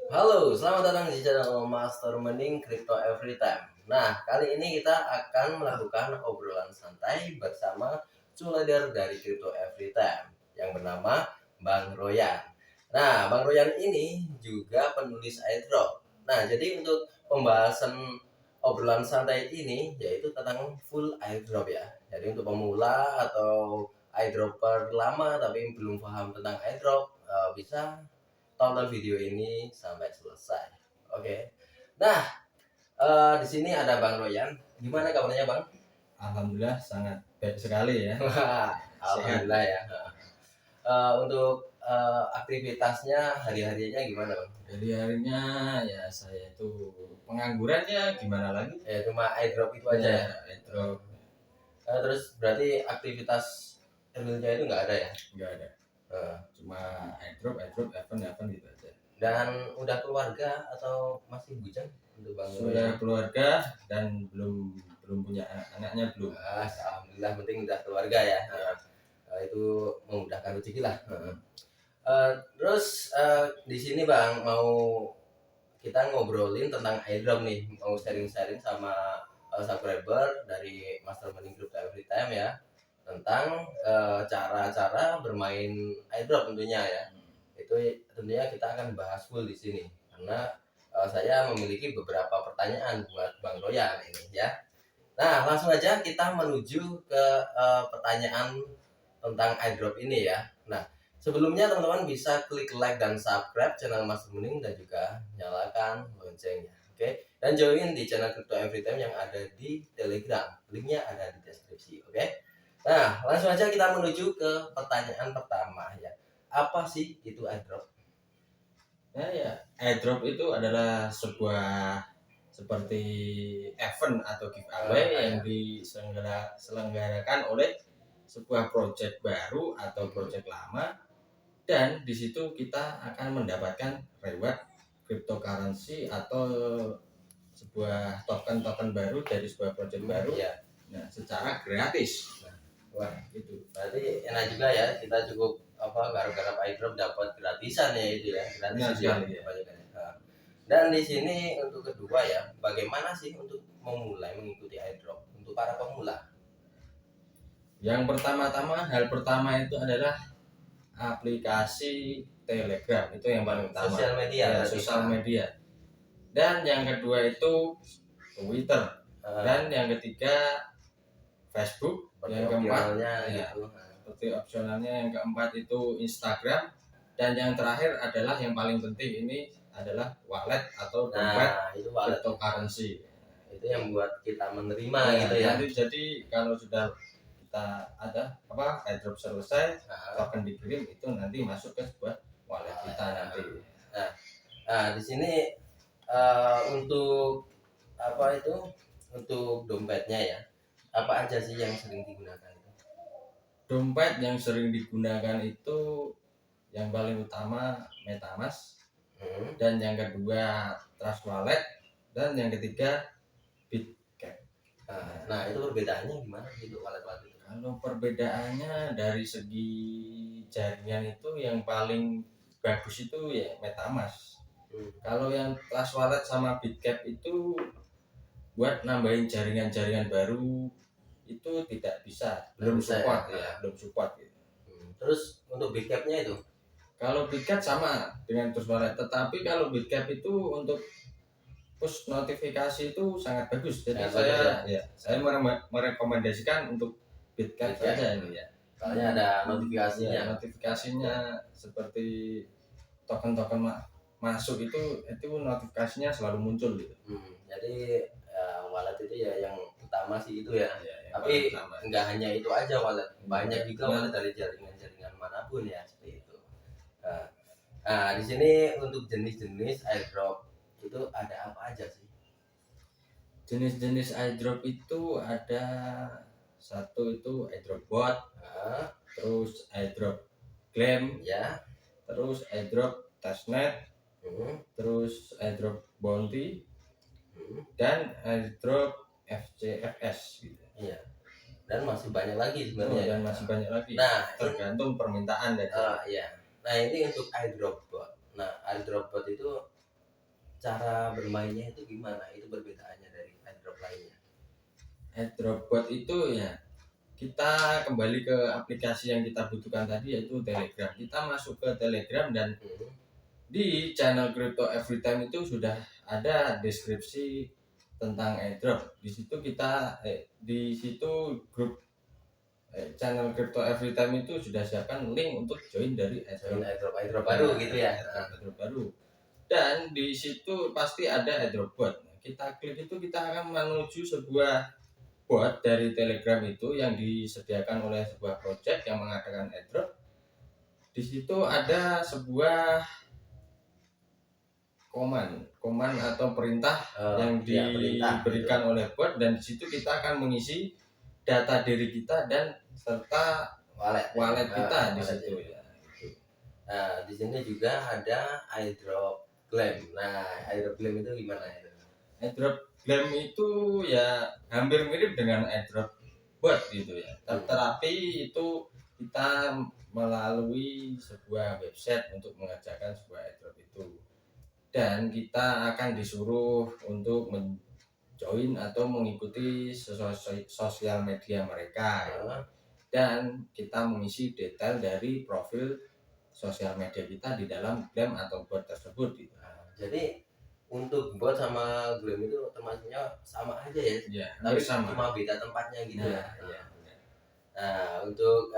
Halo, selamat datang di channel Master Mending Crypto Every Time. Nah, kali ini kita akan melakukan obrolan santai bersama leader dari Crypto Every Time yang bernama Bang Royan. Nah, Bang Royan ini juga penulis airdrop. Nah, jadi untuk pembahasan obrolan santai ini yaitu tentang full airdrop ya. Jadi untuk pemula atau airdropper lama tapi belum paham tentang airdrop bisa tonton video ini sampai selesai. Oke. Nah, di sini ada Bang Royan. Gimana kabarnya, Bang? Alhamdulillah sangat baik sekali ya. Alhamdulillah ya. Untuk aktivitasnya hari-harinya gimana, Bang? Jadi harinya ya saya itu pengangguran ya gimana lagi? Ya cuma airdrop itu aja ya. Airdrop Terus berarti aktivitas realnya itu nggak ada ya? nggak ada. Uh, Cuma airdrop, event gitu aja. dan udah keluarga atau masih bujang untuk Bang Royan? Sudah keluarga dan belum punya anaknya belum. Alhamdulillah penting udah keluarga ya. Itu memudahkan rezeki lah. Terus di sini Bang mau kita ngobrolin tentang airdrop nih, mau sharing-sharing sama subscriber dari Master Mending Crypto Every Time ya tentang cara-cara bermain airdrop tentunya ya. Itu tentunya kita akan bahas full di sini karena saya memiliki beberapa pertanyaan buat Bang Royan ini ya. Nah, langsung aja kita menuju ke pertanyaan tentang airdrop ini ya. Nah, sebelumnya teman-teman bisa klik like dan subscribe channel Mas Muning dan juga nyalakan loncengnya. Oke, dan join di channel Crypto Everytime yang ada di Telegram. Linknya ada di deskripsi. Oke. Nah, langsung aja kita menuju ke pertanyaan pertama ya. Apa sih itu airdrop? Ya, airdrop itu adalah sebuah seperti event atau giveaway yang diselenggarakan oleh sebuah project baru atau project lama, dan di situ kita akan mendapatkan reward cryptocurrency atau sebuah token baru dari sebuah project baru ya. Nah, secara gratis. Wah, itu berarti enak juga ya, kita cukup garap-garap airdrop dapat gratisan ya itu ya, gratis ya. Dan di sini untuk kedua ya, bagaimana sih untuk memulai mengikuti airdrop untuk para pemula? Yang hal pertama itu adalah aplikasi Telegram, itu yang paling utama. Sosial media. Dan yang kedua itu Twitter. Dan yang ketiga Facebook. Yang keempat seperti opsionalnya. Yang keempat itu Instagram. Dan yang terakhir adalah yang paling penting ini adalah wallet atau dompet cryptocurrency. Itu yang buat kita menerima gitu ya. Jadi kalau sudah kita ada airdrop selesai, token dikirim, itu nanti masuk ke sebuah wallet kita nanti. Nah, di sini untuk untuk dompetnya ya, apa aja sih yang sering digunakan itu? Dompet yang sering digunakan itu yang paling utama MetaMask, dan yang kedua Trust Wallet, dan yang ketiga Bitcap. Nah, itu perbedaannya gimana sih untuk wallet-wallet itu? Kalau perbedaannya dari segi jaringan itu yang paling bagus itu ya MetaMask. Kalau yang Trust Wallet sama Bitcap itu buat nambahin jaringan-jaringan baru itu tidak bisa, belum support gitu. Terus untuk Bitcap-nya itu? Kalau Bitcap sama dengan Trust Wallet, tetapi kalau Bitcap itu untuk push notifikasi itu sangat bagus. Jadi saya merekomendasikan untuk Bitcap saja ini ya. Soalnya ada notifikasinya. Notifikasinya seperti token-token masuk itu notifikasinya selalu muncul gitu. Jadi wallet itu ya yang utama sih itu ya. Tapi nggak hanya itu aja wallet, banyak juga wallet dari jaringan-jaringan manapun ya seperti itu. Nah, di sini untuk jenis-jenis airdrop itu ada apa aja sih? Jenis-jenis airdrop itu ada satu itu airdrop bot, terus airdrop claim ya, terus airdrop testnet, terus airdrop bounty, dan airdrop FCFS gitu. Iya. Dan masih banyak lagi sebenarnya. Nah, tergantung permintaan dari. Iya. Nah, ini untuk airdrop bot. Nah, airdrop bot itu cara bermainnya itu gimana? Itu perbedaannya dari airdrop lainnya. Airdrop bot itu ya kita kembali ke aplikasi yang kita butuhkan tadi yaitu Telegram. Kita masuk ke Telegram dan di channel Crypto Everytime itu sudah ada deskripsi tentang airdrop. Di situ di situ grup channel Crypto Everytime itu sudah siapkan link untuk join dari Airdrop baru gitu ya. Airdrop baru. Dan di situ pasti ada airdrop bot. Kita klik itu kita akan menuju sebuah bot dari Telegram itu yang disediakan oleh sebuah project yang mengadakan airdrop. Di situ ada sebuah koman atau perintah yang diberikan oleh bot, dan di situ kita akan mengisi data diri kita dan serta wallet kita di situ ya. Nah, di sini juga ada airdrop claim. Nah, airdrop claim itu gimana itu? Airdrop claim itu ya hampir mirip dengan airdrop bot gitu ya. Tetapi itu kita melalui sebuah website untuk mengerjakan sebuah airdrop itu. Dan kita akan disuruh untuk join atau mengikuti sosial media mereka ya. Dan kita mengisi detail dari profil sosial media kita di dalam Glam atau bot tersebut gitu. Jadi untuk bot sama Glam itu termasuknya sama aja ya? Ya, tapi sama. cuma beda tempatnya gitu ya. Ya. Nah, untuk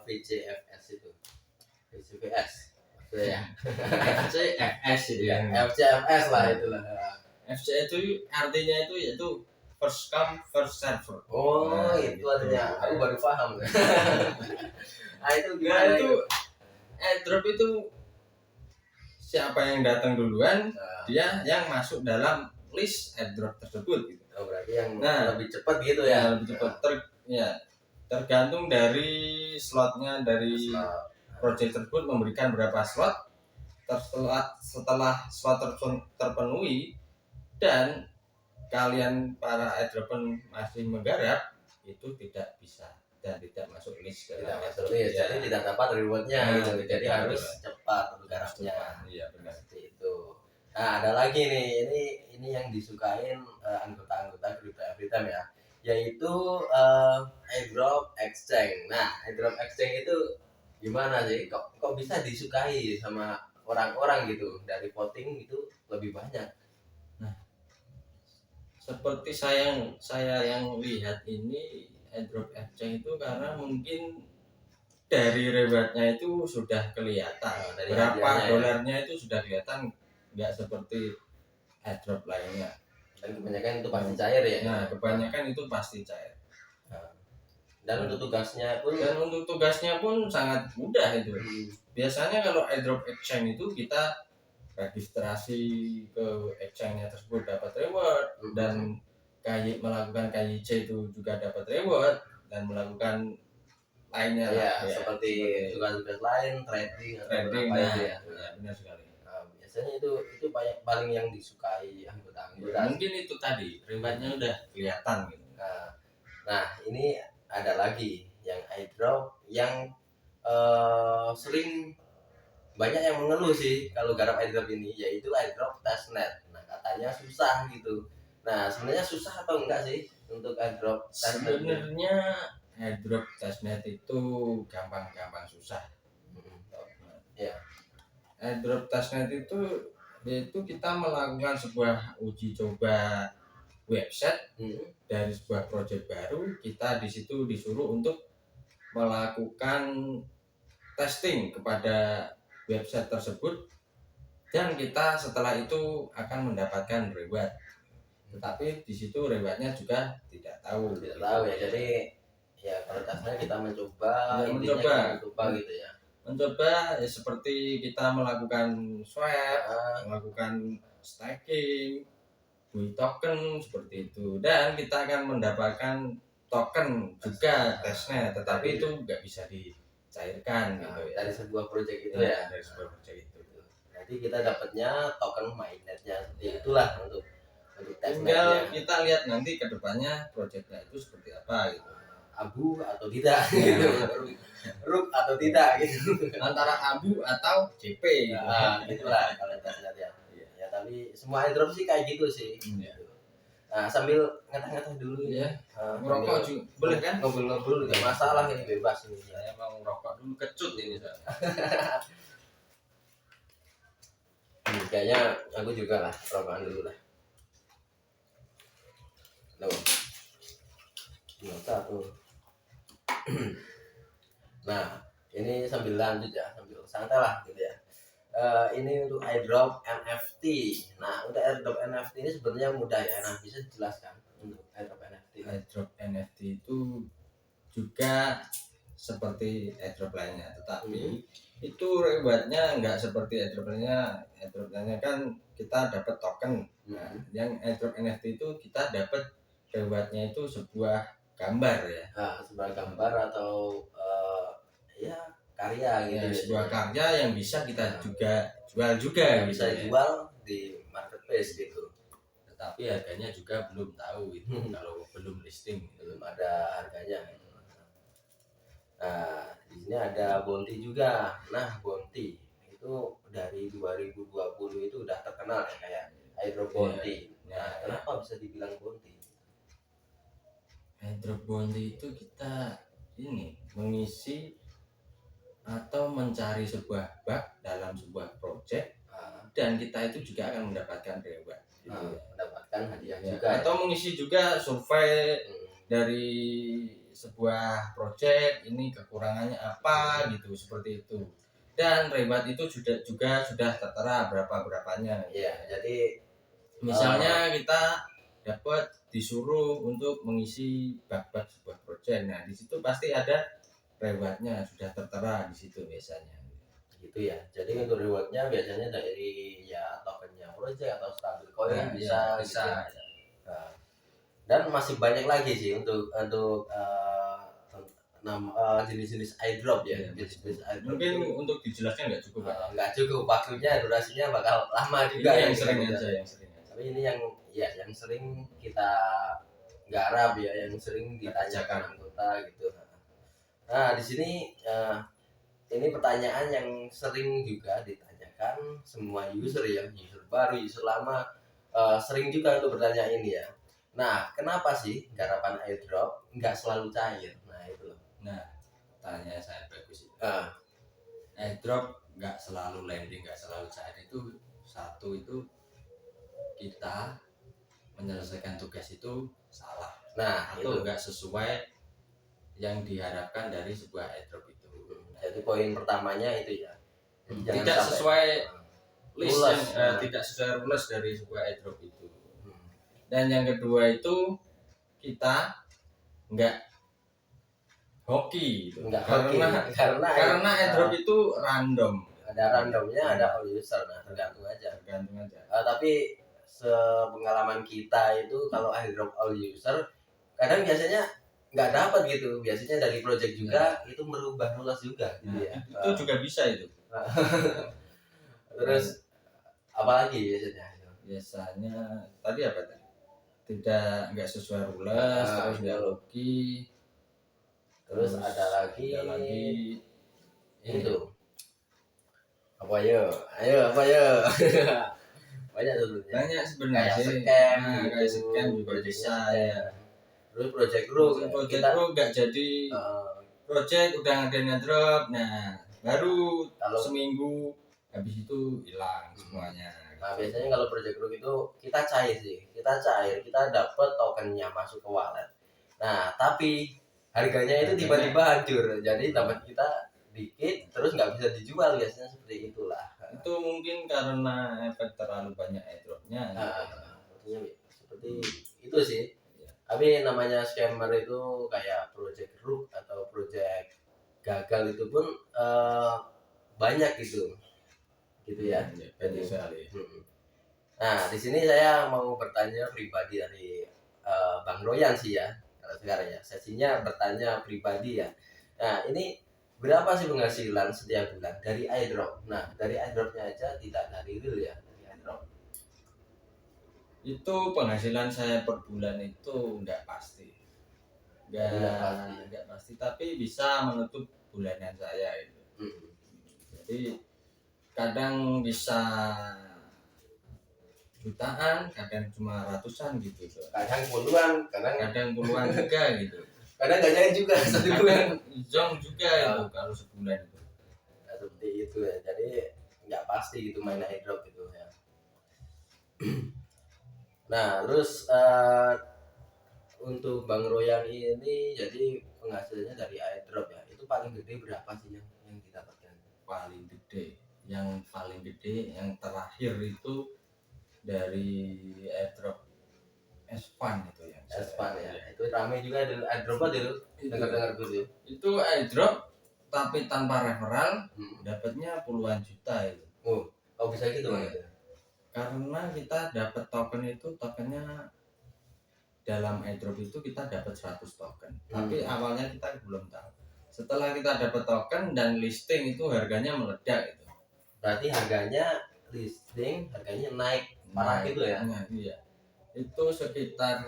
VCFS itu VCVS ya. FCFS itu ya. FCFS lah itulah. FC itu artinya itu yaitu first come first server. Oh, nah, itu gitu. artinya. Aku baru paham. Nah, itu Nah, gimana itu airdrop itu siapa yang datang duluan, dia yang masuk dalam list airdrop tersebut gitu. Oh, berarti yang lebih cepat gitu ya. Lebih cepat tergantung dari slotnya dari project tersebut memberikan berapa slot. Setelah slot terpenuhi dan kalian para airdropper masih menggarap, itu tidak bisa dan tidak masuk list. Jadi tidak dapat rewardnya gitu. Jadi harus cepat garapnya. Iya, benar. Seperti itu. Nah, ada lagi nih, ini yang disukain anggota-anggota Crypto Everytime ya, yaitu airdrop exchange. Nah, airdrop exchange itu gimana sih? Kok bisa disukai sama orang-orang gitu? Dari voting itu lebih banyak. Nah, seperti saya yang lihat ini airdrop exchange itu karena mungkin dari rewardnya itu sudah kelihatan, dari berapa dolarnya itu sudah kelihatan, nggak seperti airdrop lainnya. Dan kebanyakan itu pasti cair ya. Nah, kebanyakan itu pasti cair. Dan untuk tugasnya pun sangat mudah itu. Biasanya kalau airdrop exchange itu kita registrasi ke exchange-nya tersebut dapat reward, dan melakukan KYC itu juga dapat reward, dan melakukan lainnya ya, seperti tugas-tugas lain, trading itu ya. Benar sekali. Biasanya itu paling yang disukai anggota-anggota. Mungkin itu tadi rewardnya udah kelihatan gitu. Nah, ini ada lagi yang airdrop yang sering banyak yang mengeluh sih kalau garap airdrop ini, yaitu airdrop testnet. Nah, katanya susah gitu. Nah, sebenarnya susah atau enggak sih untuk airdrop testnet? Sebenarnya airdrop testnet itu gampang susah. Ya. Airdrop testnet itu yaitu kita melakukan sebuah uji coba website dari sebuah project baru. Kita di situ disuruh untuk melakukan testing kepada website tersebut, dan kita setelah itu akan mendapatkan reward. Tetapi di situ rewardnya juga tidak tahu ya. Jadi ya kalau tesnya kita mencoba gitu ya. Mencoba ya seperti kita melakukan swap, melakukan staking, bui token seperti itu, dan kita akan mendapatkan token juga testnet, tetapi itu nggak bisa dicairkan gitu ya. Dari sebuah project itu ya. Dari sebuah project itu. Nanti kita dapatnya token mainnetnya, seperti itulah untuk testnetnya. Tinggal kita lihat nanti kedepannya projectnya itu seperti apa gitu. Abu atau tidak gitu. Ruk atau tidak gitu. Antara abu atau JP gitu. Itulah kalau testnet ya. Ya, tapi semua airdrop sih kayak gitu sih. Iya. Nah, sambil ngeteh-ngeteh dulu Iya. ya. Ngerokok juga boleh kan? Ngobrol-ngobrol nggak masalah, ini bebas ini. Saya mau ngerokok dulu, kecut ini saya. Kayaknya aku juga lah, rokokan dulu lah. Tuh. Tuh. Nah, ini sambil lanjut ya, sambil santai lah gitu ya. Ini untuk airdrop NFT. Nah, untuk airdrop NFT ini sebenarnya mudah ya. Nah, bisa dijelaskan untuk airdrop NFT. Airdrop NFT itu juga seperti airdrop lainnya, tetapi itu rewardnya nggak seperti airdrop lainnya. Airdrop lainnya kan kita dapat token. Nah, yang airdrop NFT itu kita dapat rewardnya itu sebuah gambar ya. Nah, sebuah gambar atau ya karya gitu. Ya, ya. sebuah karya yang bisa kita juga jual juga bisa gitu ya. dijual di marketplace gitu. Tetapi harganya juga belum tahu itu kalau belum listing Belum ada harganya. Nah, di sini ada Bounty juga. Nah, Bounty itu dari 2020 itu udah terkenal ya kayak airdrop Bounty. Nah, kenapa bisa dibilang Bounty? Airdrop Bounty itu kita ini mengisi atau mencari sebuah bug dalam sebuah project dan kita itu juga akan mendapatkan reward gitu ya. Mendapatkan hadiah Ya, juga atau mengisi juga survei dari sebuah project ini kekurangannya apa gitu seperti itu, dan reward itu juga sudah tertera berapanya ya. Jadi misalnya kita dapat disuruh untuk mengisi bug-bug sebuah project, nah di situ pasti ada rewardnya sudah tertera di situ biasanya gitu ya. Jadi untuk rewardnya biasanya dari ya tokennya project atau stabil coin nah, bisa ya, gitu ya. Nah, dan masih banyak lagi sih untuk jenis-jenis airdrop ya. Jenis-jenis airdrop mungkin itu, untuk dijelaskan nggak cukup Pak. nggak cukup waktunya, durasinya bakal lama juga. Ini yang gitu. sering aja, yang sering aja. Tapi ini yang sering kita garap ya, yang sering ditanyakan anggota gitu. Nah, di sini ini pertanyaan yang sering juga ditanyakan semua user ya, user baru, user lama, sering juga untuk bertanya ini ya. Nah, kenapa sih garapan airdrop nggak selalu cair? Nah, itu loh. Nah, tanya saya bagus itu. Ah. Airdrop nggak selalu landing, nggak selalu cair itu satu itu kita menyelesaikan tugas itu salah. Nah, atau itu nggak sesuai yang diharapkan dari sebuah airdrop itu. Jadi poin pertamanya itu ya. Jadi jangan Tidak sampai sesuai list rules, tidak sesuai rules dari sebuah airdrop itu. Dan yang kedua itu kita nggak hoki gitu. Nggak hoki. Karena airdrop itu random. Ada randomnya, ada all user, nah tergantung aja. Tapi sepengalaman kita itu kalau airdrop all user kadang biasanya nggak dapat gitu. Biasanya dari project juga itu merubah rules juga gitu ya. Itu juga bisa itu. Terus apalagi biasanya? Biasanya tadi apa tadi? Nggak sesuai rules, terus nggak hoki. Terus ada lagi itu apa ya? Ayo apa ya? Banyak sebenarnya sih. Kayak scam juga bisa ya. Terus project group nggak jadi project udah ngadain drop, nah baru kalau seminggu habis itu hilang semuanya. Nah, biasanya kalau project group itu kita cair, kita dapat tokennya masuk ke wallet. Nah, tapi harganya itu tiba-tiba hancur, jadi dapat kita dikit, terus nggak bisa dijual, biasanya seperti itulah. Itu mungkin karena efek terlalu banyak airdropnya. Seperti itu sih. Tapi namanya scammer itu kayak project group atau project gagal itu pun banyak gitu ya. Banyak sekali. Nah, di sini saya mau bertanya pribadi dari Bang Royan sih ya. Kalau sekarang ya, sesinya bertanya pribadi ya. Nah, ini berapa sih penghasilan setiap bulan dari airdrop? Nah, dari airdropnya aja, tidak dari real ya, dari airdrop. Itu penghasilan saya per bulan itu nggak pasti. Nggak pasti, tapi bisa menutup bulanan saya itu. Jadi kadang bisa jutaan, kadang cuma ratusan gitu. kadang puluhan, Kadang puluhan juga gitu. kadang gak nyari juga satu bulan. Kadang zong juga itu kalau sebulan itu. Nah, seperti itu ya, jadi nggak pasti gitu main airdrop gitu ya. Nah terus untuk Bang Royan ini jadi penghasilannya dari airdrop ya, itu paling gede berapa sih yang didapatkan? Paling gede yang terakhir itu dari airdrop S-Fun itu yang Espan ya, itu rame juga di airdrop aja dulu, dengar-dengar dulu. itu airdrop tapi tanpa referral Hmm. dapatnya puluhan juta itu. Oh bisa gitu Bang? Karena kita dapat token itu, tokennya dalam airdrop itu kita dapat 100 token. Tapi awalnya kita belum tahu. Setelah kita dapat token dan listing itu harganya meledak itu. Berarti harganya listing harganya naik parah gitu ya? Nah, iya. Itu sekitar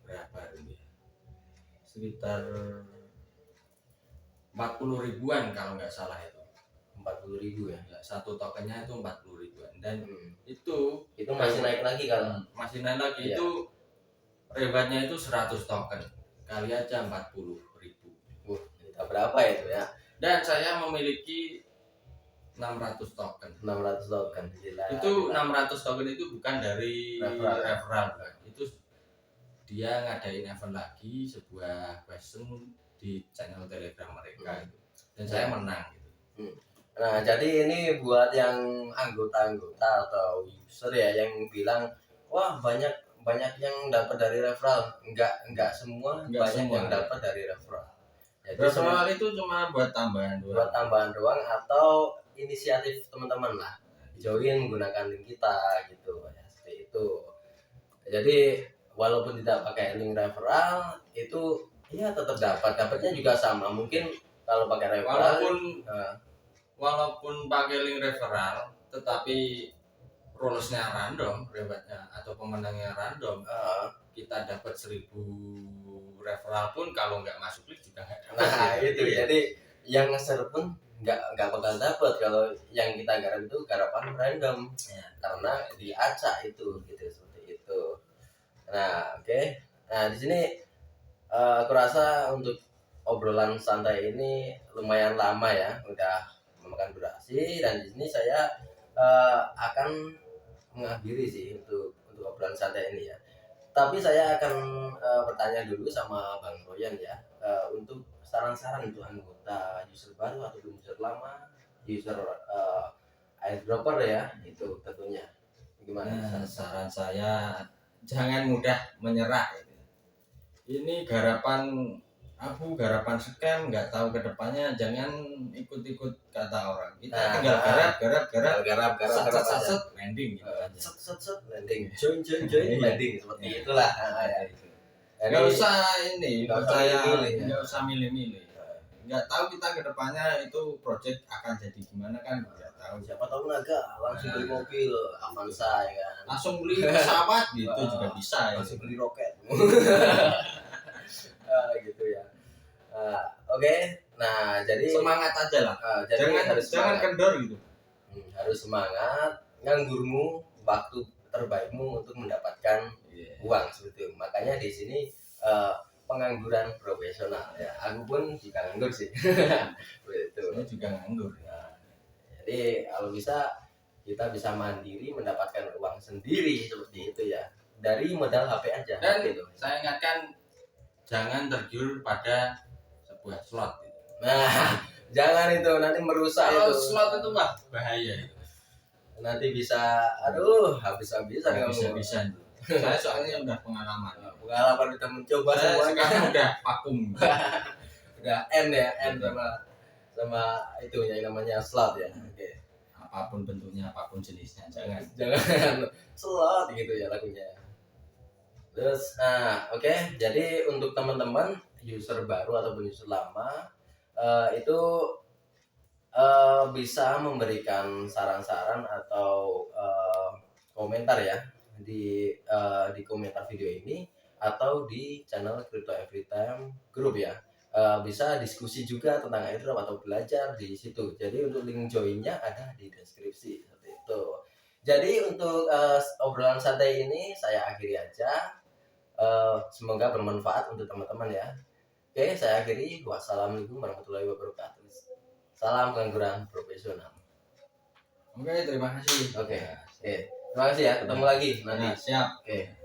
berapa dulu ya? Sekitar 40 ribuan kalau nggak salah itu. 40.000 ya? Ya, satu tokennya itu 40 ribuan dan Itu itu masih naik lagi kalau masih naik lagi. Iya. Itu rewardnya itu 100 token kali aja 40 ribu. Kita berapa ya itu ya? Dan saya memiliki 600 token. 600 token. Gila. Itu 600 token itu bukan dari referral. Itu dia ngadain event lagi, sebuah question di channel Telegram mereka itu. Dan saya menang gitu. Nah, jadi ini buat yang anggota-anggota atau user ya yang bilang, wah banyak yang dapat dari referral. Enggak semua banyak yang dapat dari referral. Jadi referral itu cuma buat tambahan doang. Buat tambahan doang atau inisiatif teman-teman lah. Join menggunakan link kita gitu ya, seperti itu. Jadi walaupun tidak pakai link referral itu ya tetap dapatnya juga sama. Mungkin kalau pakai referral walaupun pakai link referral tetapi rulesnya random, rewardnya atau pemenangnya random, kita dapat 1000 referral pun kalau nggak masuk list juga nggak dapat. Nah itu jadi yang nge-share pun nggak bakal dapat kalau yang kita garap itu garapan random ya, karena diacak itu gitu seperti itu. Nah oke. Nah di sini aku rasa untuk obrolan santai ini lumayan lama ya, udah memakan durasi, dan di sini saya akan mengakhiri sih untuk obrolan santai ini ya. Tapi saya akan bertanya dulu sama Bang Royan ya, untuk saran-saran untuk anggota user baru atau user lama, user airdropper ya, itu tentunya. Gimana? Saran saya jangan mudah menyerah. Ini garapan scam, nggak tahu kedepannya, jangan ikut-ikut kata orang. Kita tinggal garap set landing gitu aja. Set landing, join landing seperti itulah. Nggak usah milih-milih. Nggak tahu kita kedepannya itu project akan jadi gimana kan, nggak tahu. Siapa tahu naga langsung beli mobil Avanza ya kan, langsung beli pesawat gitu juga bisa ya. Langsung beli roket. Gitu ya. Oke. Nah jadi semangat aja lah. Jangan kendor gitu. Harus semangat, nganggurmu waktu terbaikmu untuk mendapatkan uang seperti itu. Makanya di sini pengangguran profesional ya. Aku pun juga nganggur sih. Begitu. Saya juga nganggur. Nah, jadi kalau bisa kita bisa mandiri mendapatkan uang sendiri seperti itu ya. Dari modal HP aja. Dan gitu. saya ingatkan jangan tergiur pada sebuah slot. Nah, jangan itu nanti merusak. Kalau itu. Slot itu mah bahaya itu. Nanti bisa, aduh, habis-habisan kamu. Bisa. Saya soalnya udah pengalaman udah mencoba semuanya. Sekarang udah vakum. Udah N ya, N sama itu yang namanya slot ya. Oke. Apapun bentuknya, apapun jenisnya, jangan slot gitu ya lagunya. Terus, oke. Jadi untuk teman-teman user baru ataupun user lama itu bisa memberikan saran-saran atau komentar ya di komentar video ini atau di channel Crypto Everytime Group ya. Bisa diskusi juga tentang airdrop atau belajar di situ. Jadi untuk link joinnya ada di deskripsi seperti itu. Jadi untuk obrolan santai ini saya akhiri aja. Semoga bermanfaat untuk teman-teman ya. Oke, saya akhiri. Wassalamualaikum warahmatullahi wabarakatuh. Salam pengangguran profesional. Oke, terima kasih. Oke, terima kasih ya. Ketemu lagi nanti. Nah, siap. Oke.